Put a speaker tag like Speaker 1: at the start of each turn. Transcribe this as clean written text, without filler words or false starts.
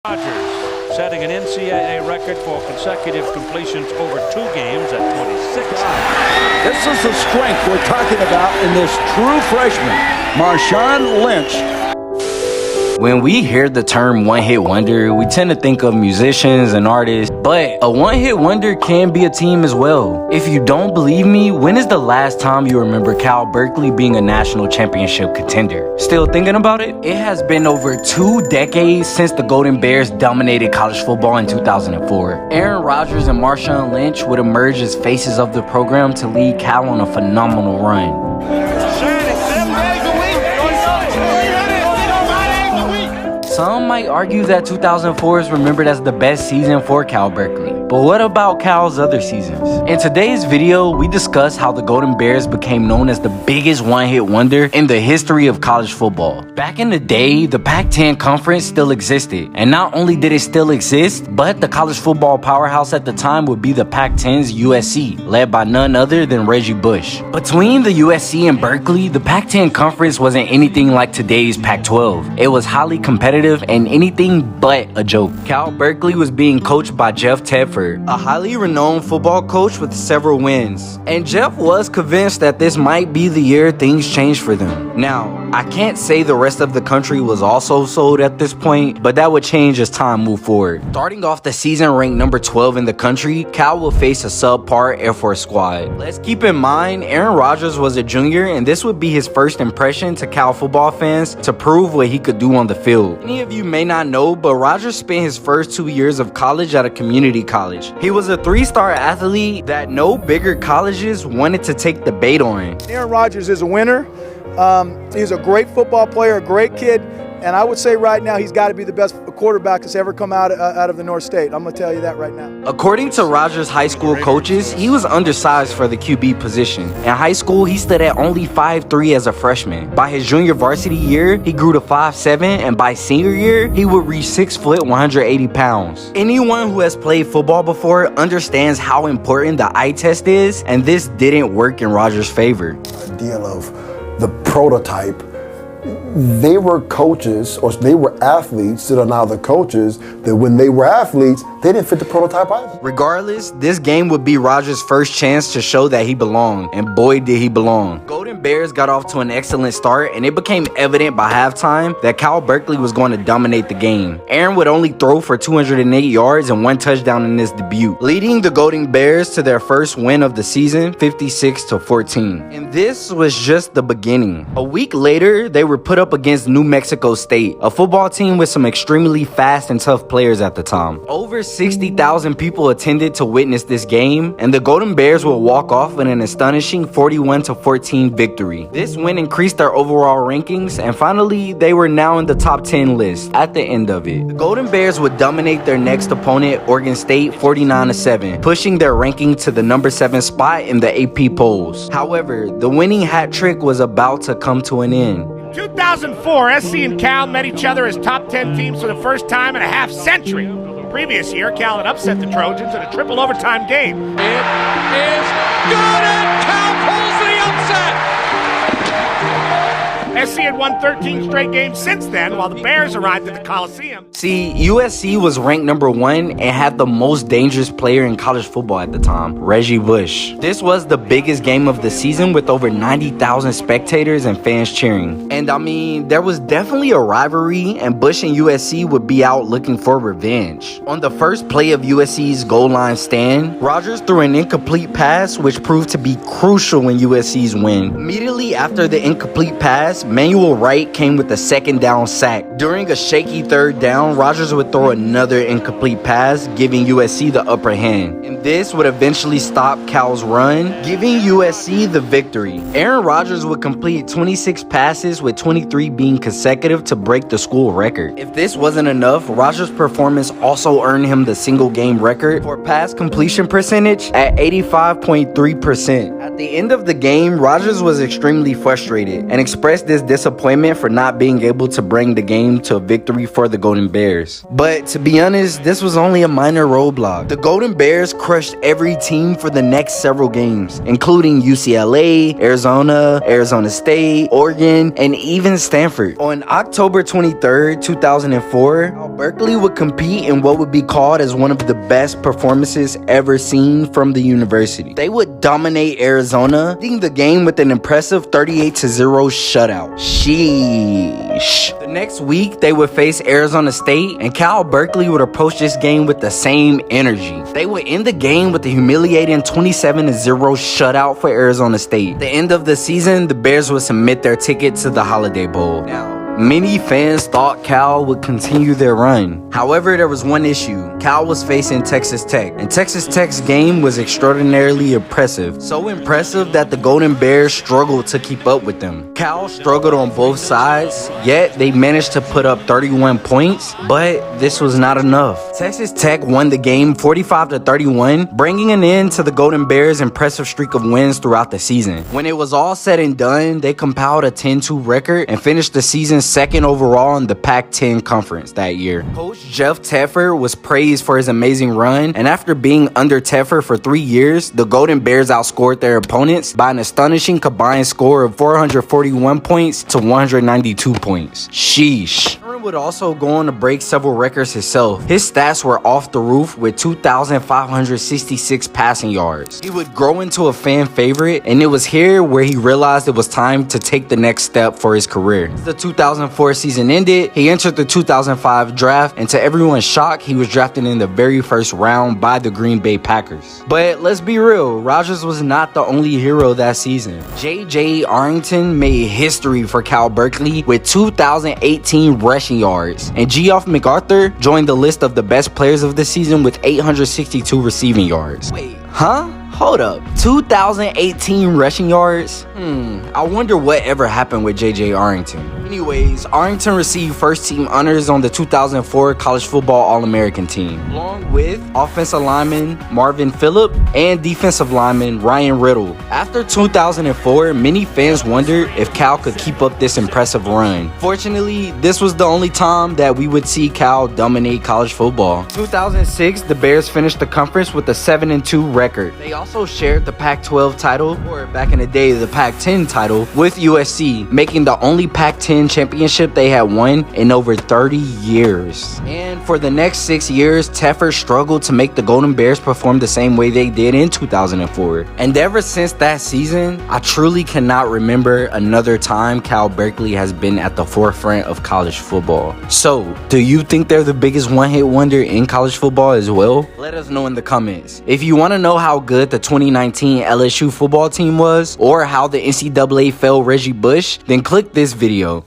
Speaker 1: Rodgers setting an NCAA record for consecutive completions over 2 games at 26.
Speaker 2: This is the strength we're talking about in this true freshman, Marshawn Lynch.
Speaker 3: When we hear the term one-hit wonder, we tend to think of musicians and artists, but a one-hit wonder can be a team as well. If you don't believe me, when is the last time you remember Cal Berkeley being a national championship contender? Still thinking about it? It has been over 2 decades since the Golden Bears dominated college football in 2004. Aaron Rodgers and Marshawn Lynch would emerge as faces of the program to lead Cal on a phenomenal run. Some might argue that 2004 is remembered as the best season for Cal Berkeley. But what about Cal's other seasons? In today's video, we discuss how the Golden Bears became known as the biggest one-hit wonder in the history of college football. Back in the day, the Pac-10 conference still existed. And not only did it still exist, but the college football powerhouse at the time would be the Pac-10's USC, led by none other than Reggie Bush. Between the USC and Berkeley, the Pac-10 conference wasn't anything like today's Pac-12. It was highly competitive and anything but a joke. Cal Berkeley was being coached by Jeff Tedford, a highly renowned football coach with several wins. And Jeff was convinced that this might be the year things changed for them. Now, I can't say the rest of the country was also sold at this point, but that would change as time moved forward. Starting off the season ranked number 12 in the country, Cal will face a subpar Air Force squad. Let's keep in mind, Aaron Rodgers was a junior, and this would be his first impression to Cal football fans to prove what he could do on the field. Many of you may not know, but Rodgers spent his first 2 years of college at a community college. He was a 3-star athlete that no bigger colleges wanted to take the bait on.
Speaker 4: Aaron Rodgers is a winner. He's a great football player, a great kid, and I would say right now he's got to be the best quarterback that's ever come out of the North State. I'm going to tell you that right now.
Speaker 3: According to Rodgers' high school coaches, he was undersized for the QB position. In high school, he stood at only 5'3" as a freshman. By his junior varsity year, he grew to 5'7", and by senior year, he would reach 6 foot, 180 pounds. Anyone who has played football before understands how important the eye test is, and this didn't work in Rodgers' favor.
Speaker 5: Deal of the prototype. They were coaches, or they were athletes that are now the coaches, that when they were athletes, they didn't fit the prototype either.
Speaker 3: Regardless, this game would be Rodgers' first chance to show that he belonged, and boy did he belong. Golden Bears got off to an excellent start, and it became evident by halftime that Cal Berkeley was going to dominate the game. Aaron would only throw for 208 yards and 1 touchdown in this debut, leading the Golden Bears to their first win of the season, 56-14. And this was just the beginning. A week later, they were put up against New Mexico State, a football team with some extremely fast and tough players at the time. Over 60,000 people attended to witness this game, and the Golden Bears will walk off with an astonishing 41-14 victory. This win increased their overall rankings, and finally, they were now in the top 10 list at the end of it. The Golden Bears would dominate their next opponent, Oregon State, 49-7, pushing their ranking to the number 7 spot in the AP polls. However, the winning hat trick was about to come to an end.
Speaker 6: 2004, SC and Cal met each other as top 10 teams for the first time in a half-century. Previous year, Cal had upset the Trojans in a triple overtime game.
Speaker 1: It is good, and Cal pulls the upset.
Speaker 6: SC had won 13 straight games since then, while the Bears arrived at the Coliseum.
Speaker 3: See, USC was ranked number 1 and had the most dangerous player in college football at the time, Reggie Bush. This was the biggest game of the season with over 90,000 spectators and fans cheering. And I mean, there was definitely a rivalry, and Bush and USC would be out looking for revenge. On the first play of USC's goal line stand, Rodgers threw an incomplete pass, which proved to be crucial in USC's win. Immediately after the incomplete pass, Manuel Wright came with a 2nd down sack. During a shaky 3rd down, Rodgers would throw another incomplete pass, giving USC the upper hand. And this would eventually stop Cal's run, giving USC the victory. Aaron Rodgers would complete 26 passes, with 23 being consecutive to break the school record. If this wasn't enough, Rodgers' performance also earned him the single game record for pass completion percentage at 85.3%. At the end of the game, Rodgers was extremely frustrated and expressed his disappointment for not being able to bring the game to a victory for the Golden Bears. But to be honest, this was only a minor roadblock. The Golden Bears crushed every team for the next several games, including UCLA, Arizona, Arizona State, Oregon, and even Stanford. On October 23rd, 2004, Cal Berkeley would compete in what would be called as one of the best performances ever seen from the university. They would dominate Arizona, leading the game with an impressive 38-0 shutout. Sheesh. The next week, they would face Arizona State, and Cal Berkeley would approach this game with the same energy. They would end the game with a humiliating 27-0 shutout for Arizona State. At the end of the season, the Bears would submit their ticket to the Holiday Bowl. Now, many fans thought Cal would continue their run. However, there was one issue. Cal was facing Texas Tech, and Texas Tech's game was extraordinarily impressive. So impressive that the Golden Bears struggled to keep up with them. Cal struggled on both sides, yet they managed to put up 31 points, but this was not enough. Texas Tech won the game 45-31, bringing an end to the Golden Bears' impressive streak of wins throughout the season. When it was all said and done, they compiled a 10-2 record and finished the season second overall in the Pac-10 conference that year. Coach Jeff Teffer was praised for his amazing run, and after being under Teffer for 3 years, the Golden Bears outscored their opponents by an astonishing combined score of 441 points to 192 points. Sheesh. Aaron would also go on to break several records himself. His stats were off the roof with 2,566 passing yards. He would grow into a fan favorite, and it was here where he realized it was time to take the next step for his career. The 2004 season ended, he entered the 2005 draft, and to everyone's shock, he was drafted in the very first round by the Green Bay Packers. But let's be real, Rodgers was not the only hero that season. J.J. Arrington made history for Cal Berkeley with 2,018 rushing yards, and Geoff MacArthur joined the list of the best players of the season with 862 receiving yards. Wait, huh? Hold up, 2,018 rushing yards? I wonder what ever happened with J.J. Arrington. Anyways, Arrington received first-team honors on the 2004 College Football All-American team, along with offensive lineman Marvin Phillip and defensive lineman Ryan Riddle. After 2004, many fans wondered if Cal could keep up this impressive run. Fortunately, this was the only time that we would see Cal dominate college football. 2006, the Bears finished the conference with a 7-2 record. They also shared the Pac-12 title, or back in the day, the Pac-10 title, with USC, making the only Pac-10 championship they had won in over 30 years. And for the next 6 years, Teffer struggled to make the Golden Bears perform the same way they did in 2004. And ever since that season, I truly cannot remember another time Cal Berkeley has been at the forefront of college football. So, do you think they're the biggest one-hit wonder in college football as well? Let us know in the comments. If you want to know how good the 2019 LSU football team was, or how the NCAA failed Reggie Bush, then click this video.